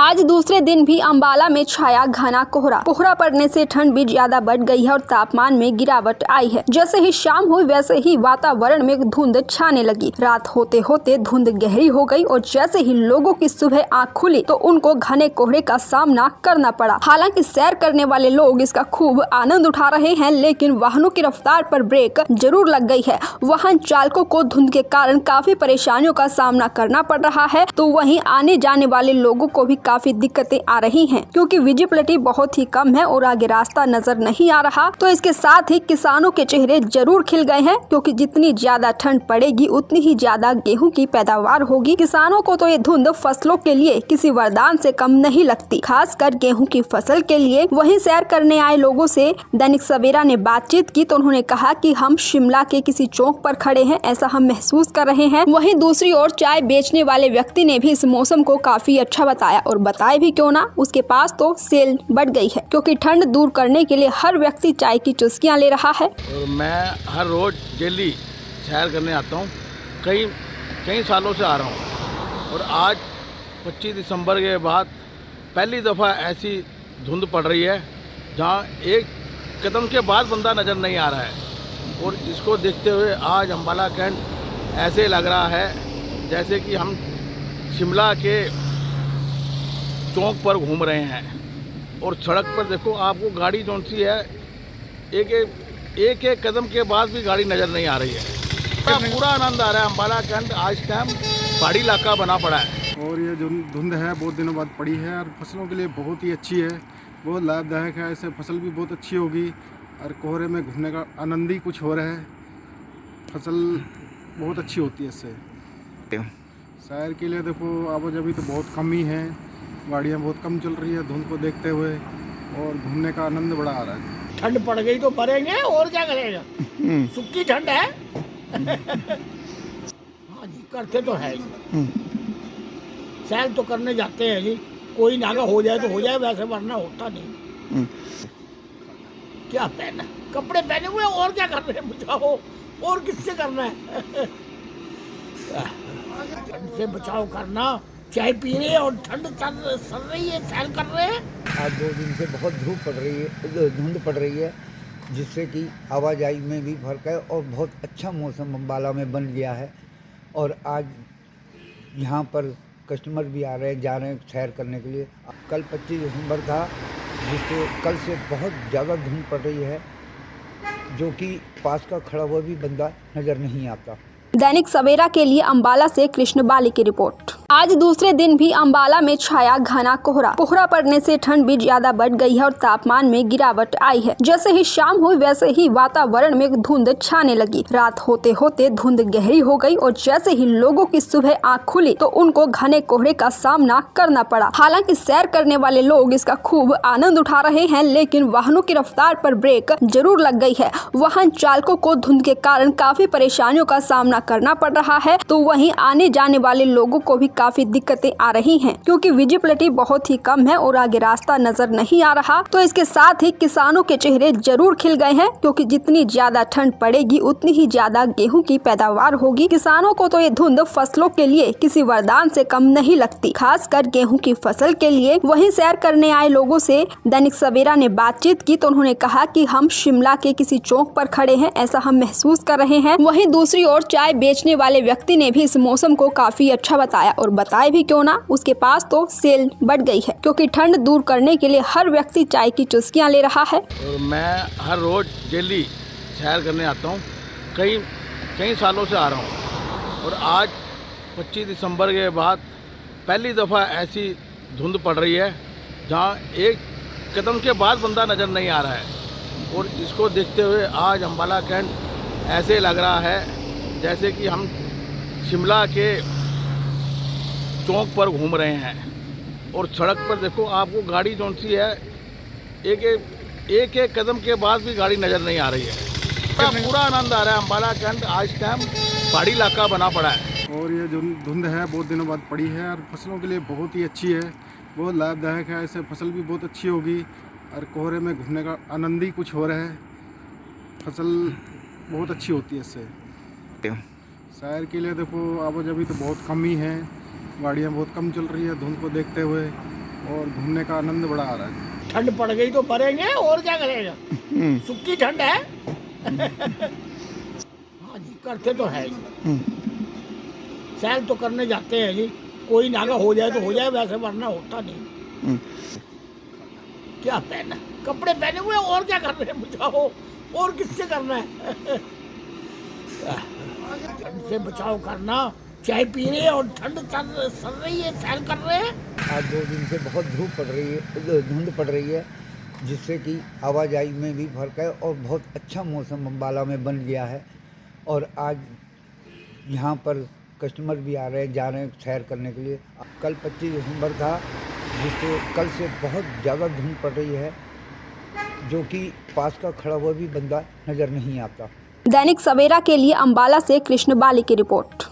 आज दूसरे दिन भी अंबाला में छाया घना कोहरा। कोहरा पड़ने से ठंड भी ज्यादा बढ़ गई है और तापमान में गिरावट आई है। जैसे ही शाम हुई वैसे ही वातावरण में धुंध छाने लगी। रात होते होते धुंध गहरी हो गई और जैसे ही लोगों की सुबह आंख खुली तो उनको घने कोहरे का सामना करना पड़ा। हालांकि सैर करने वाले लोग इसका खूब आनंद उठा रहे हैं, लेकिन वाहनों की रफ्तार पर ब्रेक जरूर लग गई है। वाहन चालकों को धुंध के कारण काफी परेशानियों का सामना करना पड़ रहा है, तो वहीं आने जाने वाले लोगों को भी काफी दिक्कतें आ रही हैं, क्योंकि विजिबिलिटी बहुत ही कम है और आगे रास्ता नजर नहीं आ रहा। तो इसके साथ ही किसानों के चेहरे जरूर खिल गए हैं, क्योंकि जितनी ज्यादा ठंड पड़ेगी उतनी ही ज्यादा गेहूं की पैदावार होगी। किसानों को तो ये धुंध फसलों के लिए किसी वरदान से कम नहीं लगती, खासकर गेहूं की फसल के लिए। वहीं सैर करने आए लोगों से दैनिक सवेरा ने बातचीत की तो उन्होंने कहा कि हम शिमला के किसी चौक पर खड़े हैं, ऐसा हम महसूस कर रहे हैं। वहीं दूसरी ओर चाय बेचने वाले व्यक्ति ने भी इस मौसम को काफी अच्छा बताया और बताए भी क्यों ना, उसके पास तो सेल बढ़ गई है, क्योंकि ठंड दूर करने के लिए हर व्यक्ति चाय की चुस्कियां ले रहा है। और मैं हर रोज डेली सैर करने आता हूँ, कई सालों से आ रहा हूँ। और आज 25 दिसंबर के बाद पहली दफ़ा ऐसी धुंध पड़ रही है जहाँ एक कदम के बाद बंदा नज़र नहीं आ रहा है। और इसको देखते हुए आज अंबाला कैंट ऐसे लग रहा है जैसे कि हम शिमला के चौक पर घूम रहे हैं। और सड़क पर देखो आपको गाड़ी कौन सी है, एक कदम के बाद भी गाड़ी नज़र नहीं आ रही है। पूरा आनंद आ रहा है। अंबाला कैंट आज टाइम पहाड़ी इलाका बना पड़ा है और ये जो धुंध है बहुत दिनों बाद पड़ी है और फसलों के लिए बहुत ही अच्छी है, बहुत लाभदायक है। इससे फसल भी बहुत अच्छी होगी और कोहरे में घूमने का आनंद ही कुछ हो रहा है। फसल बहुत अच्छी होती है इससे। सैर के लिए देखो आवाजाही तो बहुत कम ही है, गाड़ियाँ बहुत कम चल रही है धुंध को देखते हुए, और घूमने का आनंद बड़ा आ रहा है। ठंड पड़ गई तो मरेंगे और क्या करेगा, सुक्की ठंड है। हाँ जी, करते तो है ही। सैर तो करने जाते हैं जी, कोई नागा हो जाए तो हो जाए, वैसे वरना होता नहीं। क्या पहना, कपड़े पहने हुए और क्या कर रहे हैं, बचाओ और किससे करना है। ठंड से बचाव करना, चाय पी रहे हैं और ठंड सर रही है, सैर कर रहे हैं। आज 2 दिन से बहुत धूप पड़ रही है, धुंध पड़ रही है, जिससे कि आवाजाही में भी फर्क है और बहुत अच्छा मौसम अंबाला में बन गया है। और आज यहाँ पर कस्टमर भी आ रहे हैं, जा रहे हैं सैर करने के लिए। कल 25 दिसंबर था, जिससे कल से बहुत ज़्यादा धुंध पड़ रही है, जो कि पास का खड़ा हुआ भी बंदा नज़र नहीं आता। दैनिक सवेरा के लिए अंबाला से कृष्ण बाली की रिपोर्ट। आज दूसरे दिन भी अंबाला में छाया घना कोहरा। कोहरा पड़ने से ठंड भी ज्यादा बढ़ गई है और तापमान में गिरावट आई है। जैसे ही शाम हुई वैसे ही वातावरण में धुंध छाने लगी। रात होते होते धुंध गहरी हो गई और जैसे ही लोगों की सुबह आंख खुली तो उनको घने कोहरे का सामना करना पड़ा। हालांकि सैर करने वाले लोग इसका खूब आनंद उठा रहे हैं, लेकिन वाहनों की रफ्तार पर ब्रेक जरूर लग गई है। वाहन चालकों को धुंध के कारण काफी परेशानियों का सामना करना पड़ रहा है, तो वहीं आने जाने वाले लोगों को भी काफी दिक्कतें आ रही हैं, क्योंकि विजिबिलिटी बहुत ही कम है और आगे रास्ता नजर नहीं आ रहा। तो इसके साथ ही किसानों के चेहरे जरूर खिल गए हैं, क्योंकि जितनी ज्यादा ठंड पड़ेगी उतनी ही ज्यादा गेहूं की पैदावार होगी। किसानों को तो ये धुंध फसलों के लिए किसी वरदान से कम नहीं लगती, खासकर गेहूं की फसल के लिए। वहीं सैर करने आए लोगों से दैनिक सवेरा ने बातचीत की तो उन्होंने कहा कि हम शिमला के किसी चौक पर खड़े हैं, ऐसा हम महसूस कर रहे हैं। वहीं दूसरी ओर चाय बेचने वाले व्यक्ति ने भी इस मौसम को काफी अच्छा बताया और बताए भी क्यों ना, उसके पास तो सेल बढ़ गई है, क्योंकि ठंड दूर करने के लिए हर व्यक्ति चाय की चुस्कियां ले रहा है। और मैं हर रोज डेली सैर करने आता हूँ, कई सालों से आ रहा हूँ। और आज 25 दिसंबर के बाद पहली दफ़ा ऐसी धुंध पड़ रही है जहाँ एक कदम के बाद बंदा नज़र नहीं आ रहा है। और इसको देखते हुए आज अंबाला कैंट ऐसे लग रहा है जैसे कि हम शिमला के चौक पर घूम रहे हैं। और सड़क पर देखो आपको गाड़ी कौन सी है, एक कदम के बाद भी गाड़ी नज़र नहीं आ रही है। पूरा आनंद आ रहा है। अंबाला कैंट आज टाइम पहाड़ी इलाका बना पड़ा है और ये जो धुंध है बहुत दिनों बाद पड़ी है और फसलों के लिए बहुत ही अच्छी है, बहुत लाभदायक है। इससे फसल भी बहुत अच्छी होगी और कोहरे में घूमने का आनंद ही कुछ हो रहा है। फसल बहुत अच्छी होती है इससे। सैर के लिए देखो आवाजाही तो बहुत कम ही है, गाड़ियाँ बहुत कम चल रही है धुंध को देखते हुए, और घूमने का आनंद बड़ा आ रहा है। ठंड पड़ गई तो मरेंगे और क्या करेगा, सुक्की ठंड है। हाँ जी, करते तो है जी, सैर तो करने जाते हैं जी। कोई नागा हो जाए तो हो जाए, वैसे वरना होता नहीं। क्या पहना, कपड़े पहने हुए और क्या कर रहे हैं, बचाओ और किससे करना है। ठंड से बचाव करना, चाय पी रहे हैं और ठंड सर रही है, सैर कर रहे हैं। आज 2 दिन से बहुत धूप पड़ रही है, धुंध पड़ रही है, जिससे कि आवाजाही में भी फर्क है और बहुत अच्छा मौसम अम्बाला में बन गया है। और आज यहाँ पर कस्टमर भी आ रहे हैं, जा रहे हैं सैर करने के लिए। कल 25 दिसंबर था, जिससे कल से बहुत ज़्यादा धुंध पड़ रही है, जो कि पास का खड़ा हुआ भी बंदा नज़र नहीं आता। दैनिक सवेरा के लिए अम्बाला से कृष्ण बाली की रिपोर्ट।